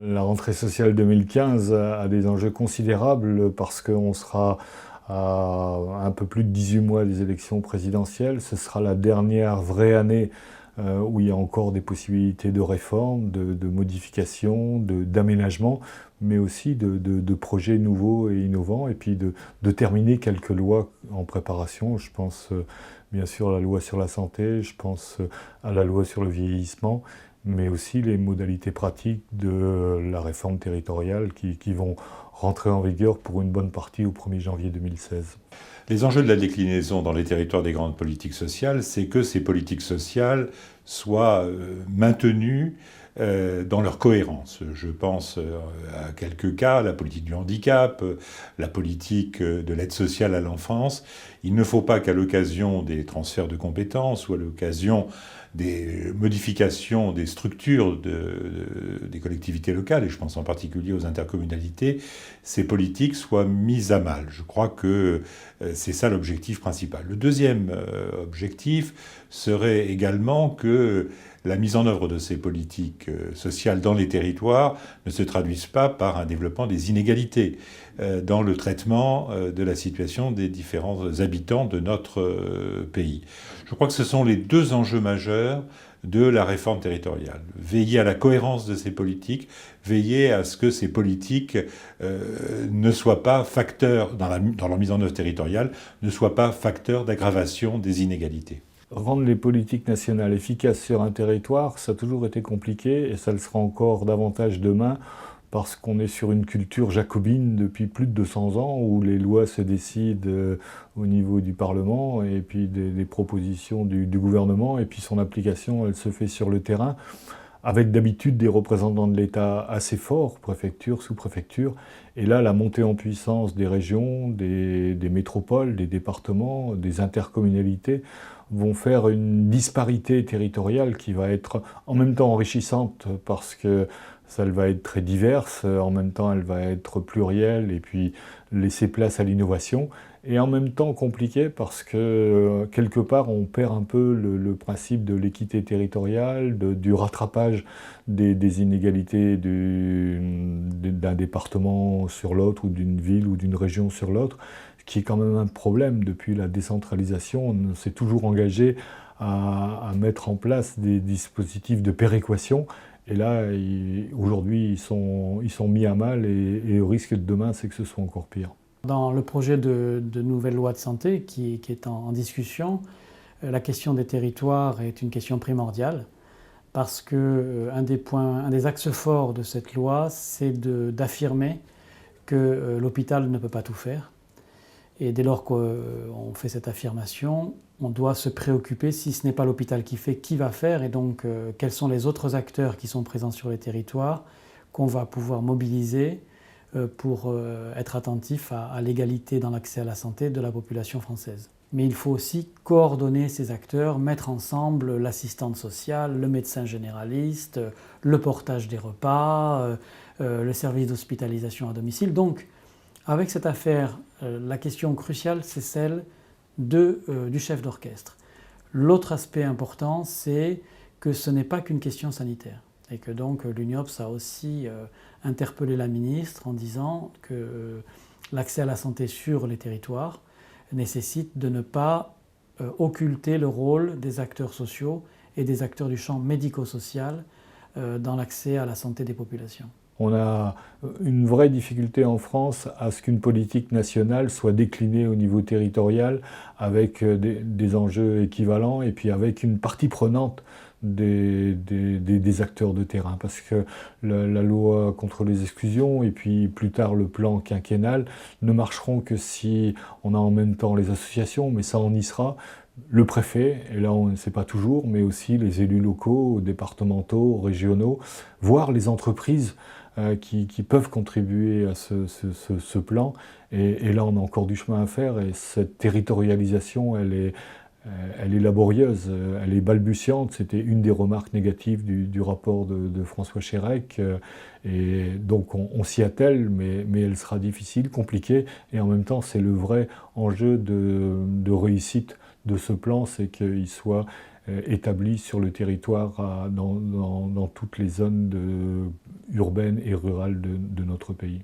La rentrée sociale 2015 a des enjeux considérables parce qu'on sera à un peu plus de 18 mois des élections présidentielles. Ce sera la dernière vraie année où il y a encore des possibilités de réforme, de modification, d'aménagement, mais aussi de projets nouveaux et innovants, et puis de terminer quelques lois en préparation. Je pense bien sûr à la loi sur la santé, je pense à la loi sur le vieillissement, mais aussi les modalités pratiques de la réforme territoriale qui vont rentrer en vigueur pour une bonne partie au 1er janvier 2016. Les enjeux de la déclinaison dans les territoires des grandes politiques sociales, c'est que ces politiques sociales soient maintenues dans leur cohérence. Je pense à quelques cas, la politique du handicap, la politique de l'aide sociale à l'enfance. Il ne faut pas qu'à l'occasion des transferts de compétences ou à l'occasion des modifications des structures des collectivités locales, et je pense en particulier aux intercommunalités, ces politiques soient mises à mal. Je crois que c'est ça l'objectif principal. Le deuxième objectif serait également que la mise en œuvre de ces politiques sociales dans les territoires ne se traduise pas par un développement des inégalités dans le traitement de la situation des différents habitants de notre pays. Je crois que ce sont les deux enjeux majeurs de la réforme territoriale. Veiller à la cohérence de ces politiques, veiller à ce que ces politiques ne soient pas facteurs, dans leur mise en œuvre territoriale, ne soient pas facteurs d'aggravation des inégalités. Rendre les politiques nationales efficaces sur un territoire, ça a toujours été compliqué et ça le sera encore davantage demain parce qu'on est sur une culture jacobine depuis plus de 200 ans où les lois se décident au niveau du Parlement et puis des propositions du gouvernement et puis son application, elle se fait sur le terrain avec d'habitude des représentants de l'État assez forts, préfecture, sous-préfecture, et là la montée en puissance des régions, des métropoles, des départements, des intercommunalités vont faire une disparité territoriale qui va être en même temps enrichissante parce que ça elle va être très diverse, en même temps elle va être plurielle et puis laisser place à l'innovation, et en même temps compliquée parce que quelque part on perd un peu le principe de l'équité territoriale, du rattrapage des inégalités d'un département sur l'autre ou d'une ville ou d'une région sur l'autre, ce qui est quand même un problème depuis la décentralisation. On s'est toujours engagé à mettre en place des dispositifs de péréquation. Et là, aujourd'hui, ils sont mis à mal et le risque de demain, c'est que ce soit encore pire. Dans le projet de nouvelle loi de santé qui est en discussion, la question des territoires est une question primordiale parce que un des axes forts de cette loi, c'est d'affirmer que l'hôpital ne peut pas tout faire. Et dès lors qu'on fait cette affirmation, on doit se préoccuper, si ce n'est pas l'hôpital qui fait, qui va faire, et donc quels sont les autres acteurs qui sont présents sur les territoires qu'on va pouvoir mobiliser pour être attentif à l'égalité dans l'accès à la santé de la population française. Mais il faut aussi coordonner ces acteurs, mettre ensemble l'assistante sociale, le médecin généraliste, le portage des repas, le service d'hospitalisation à domicile. Donc, avec cette affaire, la question cruciale, c'est celle du chef d'orchestre. L'autre aspect important, c'est que ce n'est pas qu'une question sanitaire. Et que donc l'UNIOPS a aussi interpellé la ministre en disant que l'accès à la santé sur les territoires nécessite de ne pas occulter le rôle des acteurs sociaux et des acteurs du champ médico-social dans l'accès à la santé des populations. On a une vraie difficulté en France à ce qu'une politique nationale soit déclinée au niveau territorial avec des enjeux équivalents et puis avec une partie prenante des acteurs de terrain. Parce que la loi contre les exclusions et puis plus tard le plan quinquennal ne marcheront que si on a en même temps les associations, mais ça on y sera, le préfet, et là on ne sait pas toujours, mais aussi les élus locaux, départementaux, régionaux, voire les entreprises qui peuvent contribuer à ce plan. Et là, on a encore du chemin à faire. Et cette territorialisation, elle est laborieuse, elle est balbutiante. C'était une des remarques négatives du rapport de François Chérèque. Et donc, on s'y attelle, mais elle sera difficile, compliquée. Et en même temps, c'est le vrai enjeu de réussite de ce plan, c'est qu'il soit établi sur le territoire dans toutes les zones urbaine et rurale de notre pays.